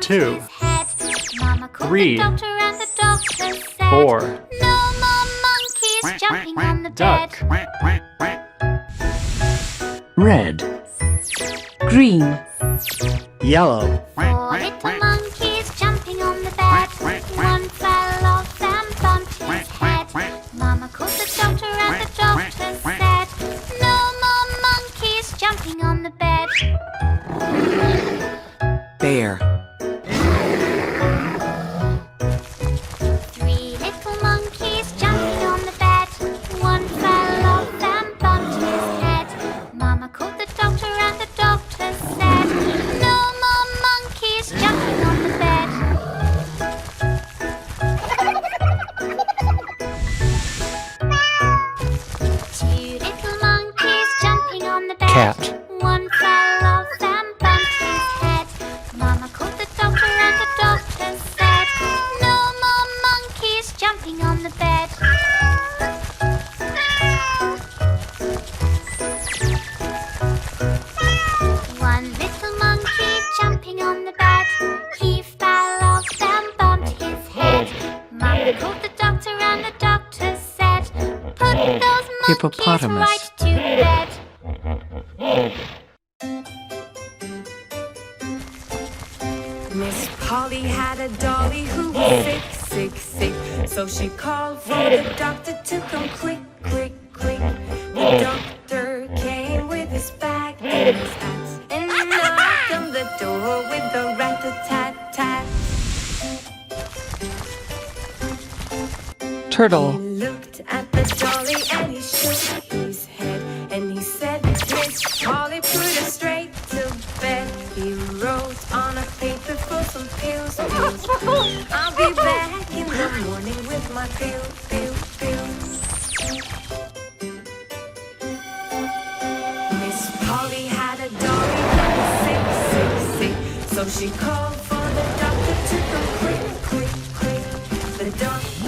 2, Mama called 3, the doctor and the doctor said, 4. no more monkeys jumping on the bed. Duck. red, green, Yellow. 4 little monkeys jumping on the bed. One fell off and bumped his head. Mama called the doctor and the doctor said, no more monkeys jumping on the bed. bear, 3 little monkeys jumping on the bed. One fell off and bumped his head. Mama called the doctor and the doctor said, no more monkeys jumping on the bed. 2 little monkeys jumping on the bed. Cat. One fell off and bumped his head. Mama called the doctor and the doctor said, no more monkeys jumping on the bed. 1 little monkey jumping on the bed. He fell off and bumped his head. Mama called the doctor and the doctor said, put those monkeys Hippopotamus. right to bed. Miss Polly had a dolly who was sick, sick, sick. So she called for the doctor to come quick, quick, quick. The doctor came with his bag and his hat and knocked on the door with the rat-a-tat-tat. He turtle, looked at the dolly and he shook his head and he said, Miss Polly, put her straight to bed. He wrote on a paper for some pills, pills, pills. I'll be back in the morning with my pills. Miss Polly had a dolly who was sick, sick, sick. So she called for the doctor to come quick, quick, quick. The doctor